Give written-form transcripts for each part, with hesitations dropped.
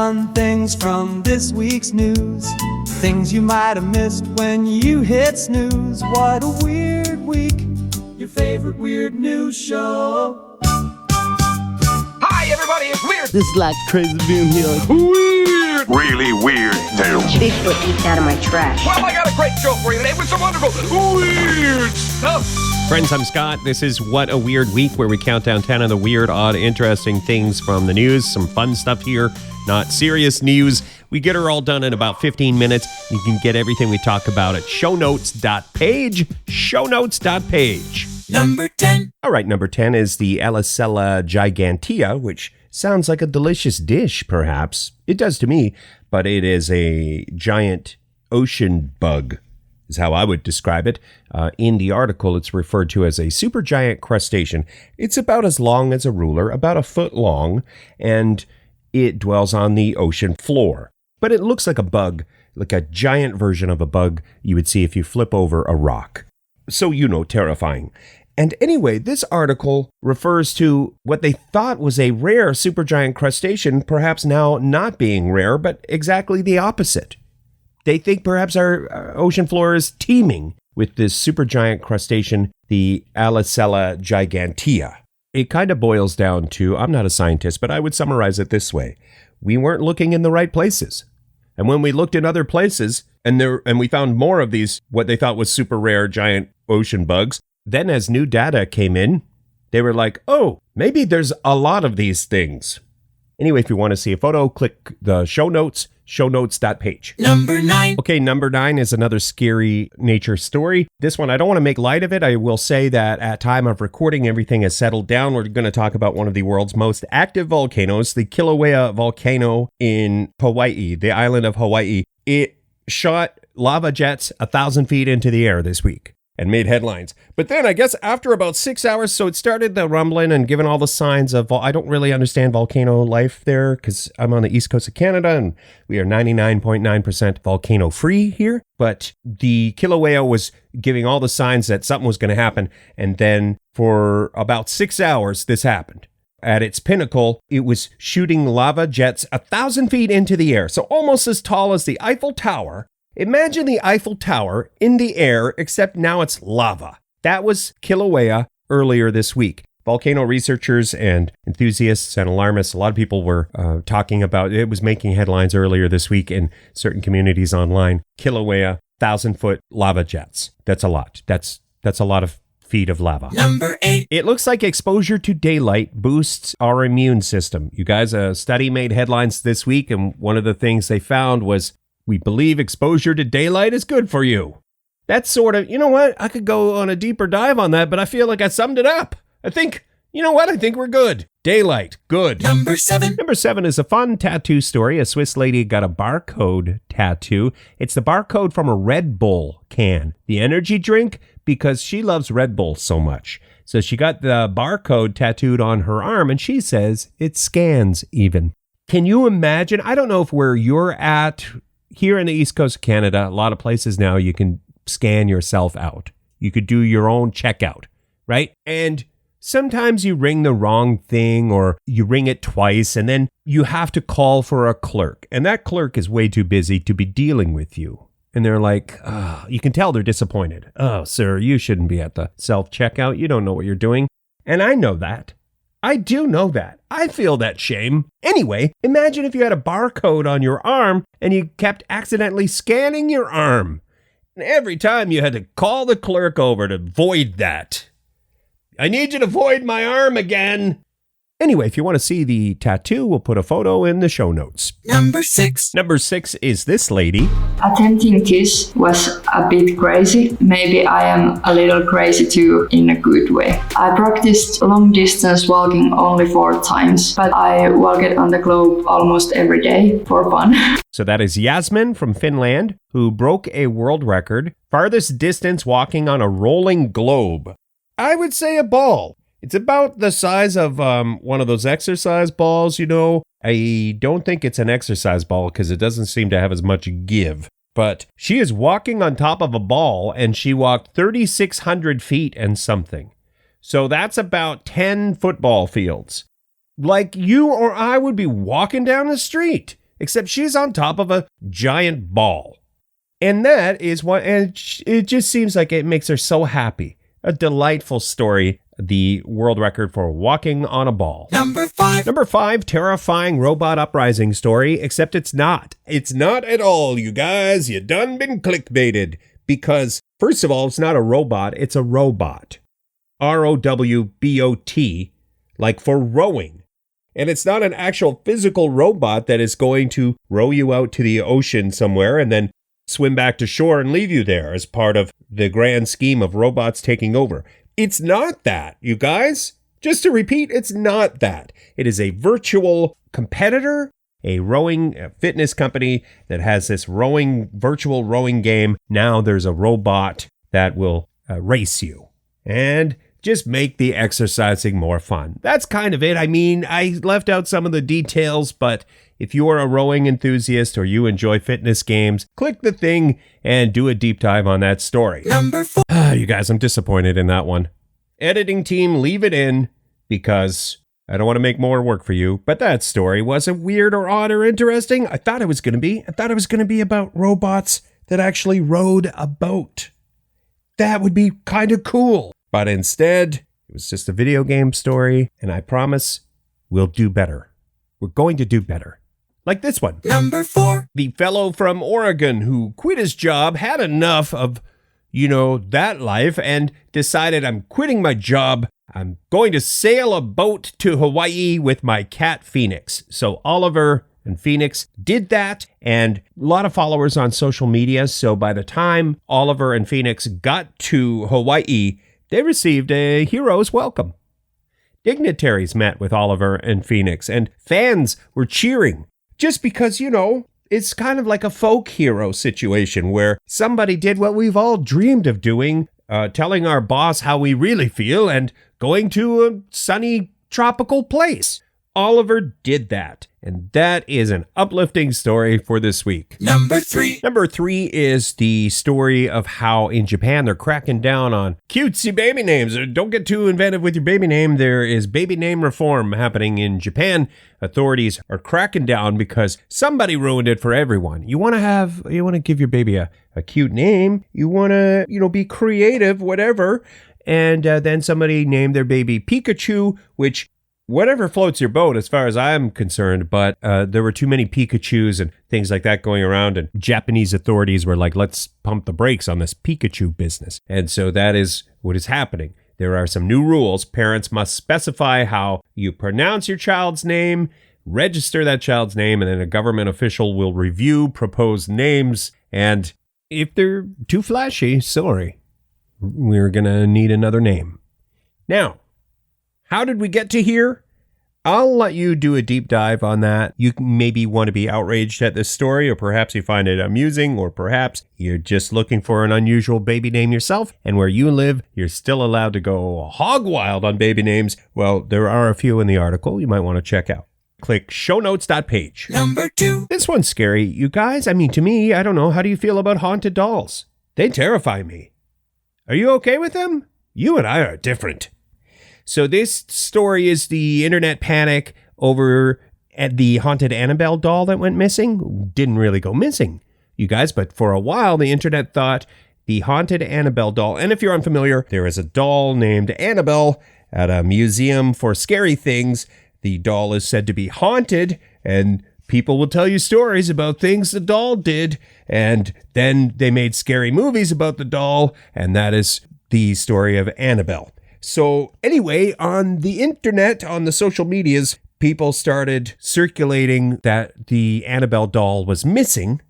fun things from this week's news. Things you might have missed when you hit snooze. What a weird week. Your favorite weird news show. Hi, everybody, it's Weird. This is like crazy being here. Like, Weird. Really weird tales. Bigfoot eats out of my trash. Well, I got a great show for you today with some wonderful weird stuff. Friends, I'm Scott. This is What a Weird Week, where we count down 10 of the weird, odd, interesting things from the news. Some fun stuff here, not serious news. We get her all done in about 15 minutes. You can get everything we talk about at shownotes.page. Shownotes.page. Number 10. All right, number 10 is the Alicella gigantea, which sounds like a delicious dish, perhaps. It does to me, but it is a giant ocean bug, is how I would describe it. In the article, it's referred to as a supergiant crustacean. It's about as long as a ruler, about a foot long, and it dwells on the ocean floor. But it looks like a bug, like a giant version of a bug you would see if you flip over a rock. So, terrifying. And anyway, this article refers to what they thought was a rare supergiant crustacean, perhaps now not being rare, but exactly the opposite. They think perhaps our ocean floor is teeming with this supergiant crustacean, the Alicella gigantea. It kind of boils down to, I'm not a scientist, but I would summarize it this way. We weren't looking in the right places. And when we looked in other places and we found more of these, what they thought was super rare giant ocean bugs, then as new data came in, they were like, oh, maybe there's a lot of these things. Anyway, if you want to see a photo, click the show notes, shownotes.page. Number 9. Okay, number 9 is another scary nature story. This one, I don't want to make light of it. I will say that at time of recording, everything has settled down. We're going to talk about one of the world's most active volcanoes, the Kilauea volcano in Hawaii, the island of Hawaii. It shot lava jets 1,000 feet into the air this week and made headlines. But then I guess after about 6 hours, so it started the rumbling and given all the signs of, I don't really understand volcano life there because I'm on the east coast of Canada and we are 99.9% volcano free here. But the Kilauea was giving all the signs that something was going to happen. And then for about 6 hours, this happened. At its pinnacle, it was shooting lava jets 1,000 feet into the air. So almost as tall as the Eiffel Tower. Imagine the Eiffel Tower in the air, except now it's lava. That was Kilauea earlier this week. Volcano researchers and enthusiasts and alarmists, a lot of people were talking about it. Was making headlines earlier this week in certain communities online. Kilauea, 1,000-foot lava jets. That's a lot. That's a lot of feet of lava. Number 8. It looks like exposure to daylight boosts our immune system. You guys, a study made headlines this week, and one of the things they found was, we believe exposure to daylight is good for you. That's sort of, you know what? I could go on a deeper dive on that, but I feel like I summed it up. I think we're good. Daylight, good. Number 7. Number 7 is a fun tattoo story. A Swiss lady got a barcode tattoo. It's the barcode from a Red Bull can, the energy drink, because she loves Red Bull so much. So she got the barcode tattooed on her arm, and she says it scans even. Can you imagine? I don't know if where you're at. Here in the east coast of Canada, a lot of places now you can scan yourself out. You could do your own checkout, right? And sometimes you ring the wrong thing or you ring it twice and then you have to call for a clerk. And that clerk is way too busy to be dealing with you. And they're like, you can tell they're disappointed. Oh, sir, you shouldn't be at the self-checkout. You don't know what you're doing. And I know that. I do know that. I feel that shame. Anyway, imagine if you had a barcode on your arm and you kept accidentally scanning your arm. And every time you had to call the clerk over to void that. I need you to void my arm again. Anyway, if you want to see the tattoo, we'll put a photo in the show notes. Number 6. Number 6 is this lady. Attempting kiss was a bit crazy. Maybe I am a little crazy too, in a good way. I practiced long distance walking only 4 times, but I walked on the globe almost every day for fun. So that is Yasmin from Finland, who broke a world record, farthest distance walking on a rolling globe. I would say a ball. It's about the size of one of those exercise balls, I don't think it's an exercise ball because it doesn't seem to have as much give. But she is walking on top of a ball and she walked 3,600 feet and something. So that's about 10 football fields. Like you or I would be walking down the street. except she's on top of a giant ball. And that is what, and it just seems like it makes her so happy. A delightful story. The world record for walking on a ball. Number 5, terrifying robot uprising story, except it's not. It's not at all, you guys. You done been clickbaited. Because, first of all, it's not a robot, it's a robot. R-O-W-B-O-T, like for rowing. And it's not an actual physical robot that is going to row you out to the ocean somewhere and then swim back to shore and leave you there as part of the grand scheme of robots taking over. It's not that, you guys. Just to repeat, it's not that. It is a virtual competitor, a rowing fitness company that has this virtual rowing game. Now there's a robot that will race you and just make the exercising more fun. That's kind of it. I mean, I left out some of the details, but if you're a rowing enthusiast or you enjoy fitness games, click the thing and do a deep dive on that story. Number 4. You guys, I'm disappointed in that one. Editing team, leave it in because I don't want to make more work for you, but that story wasn't weird or odd or interesting. I thought it was going to be. I thought it was going to be about robots that actually rowed a boat. That would be kind of cool. But instead, it was just a video game story, and I promise we'll do better. We're going to do better. Like this one. Number 4. The fellow from Oregon who quit his job, had enough of, that life, and decided, I'm quitting my job. I'm going to sail a boat to Hawaii with my cat Phoenix. So Oliver and Phoenix did that, and a lot of followers on social media. So by the time Oliver and Phoenix got to Hawaii, they received a hero's welcome. Dignitaries met with Oliver and Phoenix, and fans were cheering just because, it's kind of like a folk hero situation where somebody did what we've all dreamed of doing, telling our boss how we really feel and going to a sunny tropical place. Oliver did that, and that is an uplifting story for this week. Number 3. Number 3 is the story of how in Japan they're cracking down on cutesy baby names. Don't get too inventive with your baby name. There is baby name reform happening in Japan. Authorities are cracking down because somebody ruined it for everyone. You want to give your baby a cute name. You want to, be creative, whatever. And then somebody named their baby Pikachu, which whatever floats your boat as far as I'm concerned, but there were too many Pikachus and things like that going around, and Japanese authorities were like, let's pump the brakes on this Pikachu business. And so that is what is happening. There are some new rules. Parents must specify how you pronounce your child's name, register that child's name, and then a government official will review proposed names. And if they're too flashy, sorry, we're going to need another name. Now, how did we get to here? I'll let you do a deep dive on that. You maybe want to be outraged at this story, or perhaps you find it amusing, or perhaps you're just looking for an unusual baby name yourself, and where you live, you're still allowed to go hog wild on baby names. Well, there are a few in the article you might want to check out. Click shownotes.page. Number 2. This one's scary, you guys. I mean, to me, I don't know. How do you feel about haunted dolls? They terrify me. Are you okay with them? You and I are different. So this story is the internet panic over at the haunted Annabelle doll that went missing. Didn't really go missing, you guys, but for a while the internet thought the haunted Annabelle doll, and if you're unfamiliar, there is a doll named Annabelle at a museum for scary things. The doll is said to be haunted, and people will tell you stories about things the doll did, and then they made scary movies about the doll, and that is the story of Annabelle. So anyway, on the internet, on the social medias, people started circulating that the Annabelle doll was missing.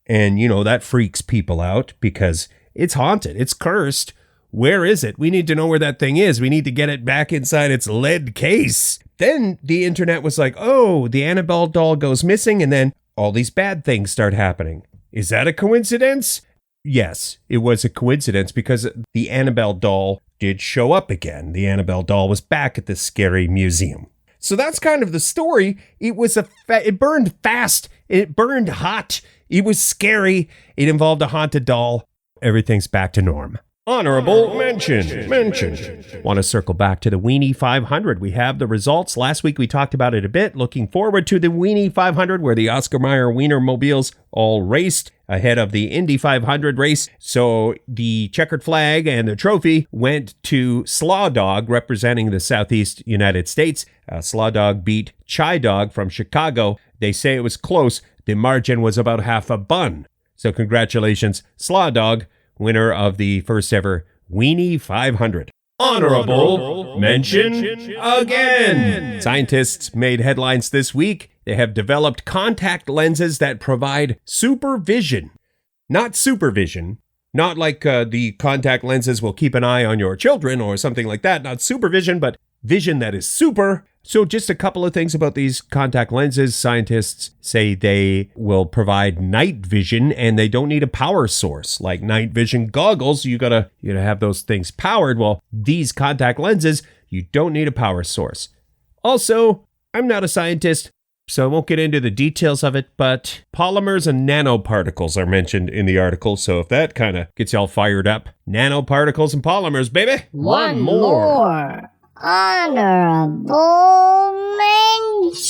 And, that freaks people out because it's haunted. It's cursed. Where is it? We need to know where that thing is. We need to get it back inside its lead case. Then the internet was like, oh, the Annabelle doll goes missing. And then all these bad things start happening. Is that a coincidence? Yes, it was a coincidence because the Annabelle doll did show up again. The Annabelle doll was back at the scary museum. So that's kind of the story. It was it burned fast. It burned hot. It was scary. It involved a haunted doll. Everything's back to norm. Honorable mention. Want to circle back to the Weenie 500. We have the results. Last week we talked about it a bit. Looking forward to the Weenie 500 where the Oscar Mayer Wiener mobiles all raced ahead of the Indy 500 race. So the checkered flag and the trophy went to Slaw Dog representing the Southeast United States. Slaw Dog beat Chai Dog from Chicago. They say it was close. The margin was about half a bun. So congratulations, Slaw Dog, winner of the first ever Weenie 500. Honorable mention again. Scientists made headlines this week. They have developed contact lenses that provide supervision. Not supervision. Not like the contact lenses will keep an eye on your children or something like that. Not supervision, but vision that is super. So just a couple of things about these contact lenses. Scientists say they will provide night vision and they don't need a power source. Like night vision goggles, you gotta have those things powered. Well, these contact lenses, you don't need a power source. Also, I'm not a scientist, so I won't get into the details of it, but polymers and nanoparticles are mentioned in the article. So if that kind of gets y'all fired up, nanoparticles and polymers, baby. One more. Honorable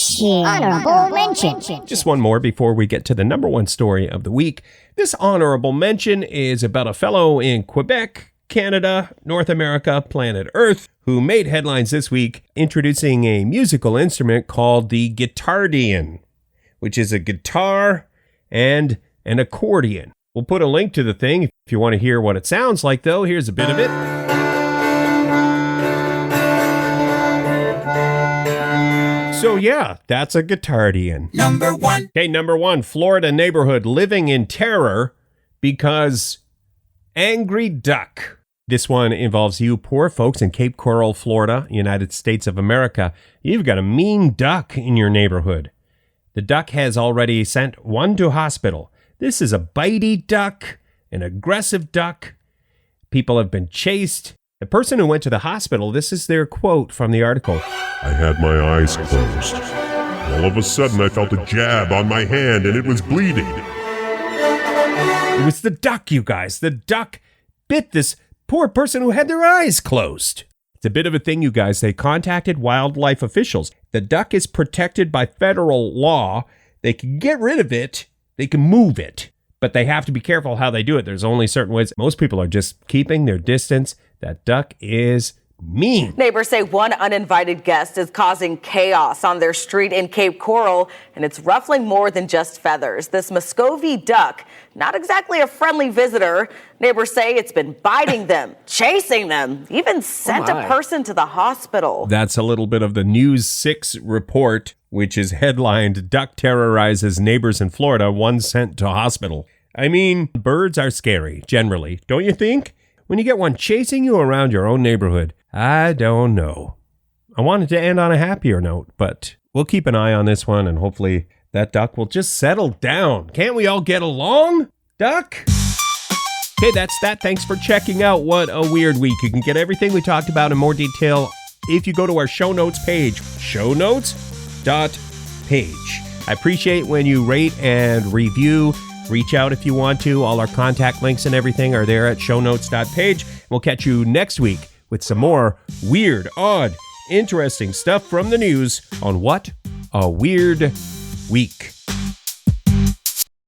mention. Just one more before we get to the number one story of the week. This honorable mention is about a fellow in Quebec, Canada, North America, planet Earth, who made headlines this week introducing a musical instrument called the Guitardian, which is a guitar and an accordion. We'll put a link to the thing if you want to hear what it sounds like, though. Here's a bit of it. So yeah, that's a Guitardian. Number one. Okay, number one, Florida neighborhood living in terror because angry duck. This one involves you poor folks in Cape Coral, Florida, United States of America. You've got a mean duck in your neighborhood. The duck has already sent one to hospital. This is a bitey duck, an aggressive duck. People have been chased. The person who went to the hospital, this is their quote from the article. I had my eyes closed. All of a sudden, I felt a jab on my hand and it was bleeding. It was the duck, you guys. The duck bit this poor person who had their eyes closed. It's a bit of a thing, you guys. They contacted wildlife officials. The duck is protected by federal law. They can get rid of it. They can move it. But they have to be careful how they do it. There's only certain ways. Most people are just keeping their distance. That duck is mean. Neighbors say one uninvited guest is causing chaos on their street in Cape Coral, and it's ruffling more than just feathers. This Muscovy duck, not exactly a friendly visitor. Neighbors say it's been biting them, chasing them, even sent a person to the hospital. That's a little bit of the News 6 report, which is headlined, Duck Terrorizes Neighbors in Florida, One Sent to Hospital. I mean, birds are scary, generally, don't you think? When you get one chasing you around your own neighborhood, I don't know. I wanted to end on a happier note, but we'll keep an eye on this one and hopefully that duck will just settle down. Can't we all get along, duck? Okay, that's that. Thanks for checking out What a Weird Week. You can get everything we talked about in more detail if you go to our show notes page, shownotes.page. I appreciate when you rate and review. Reach out if you want to. All our contact links and everything are there at shownotes.page. We'll catch you next week with some more weird, odd, interesting stuff from the news on What a Weird Week.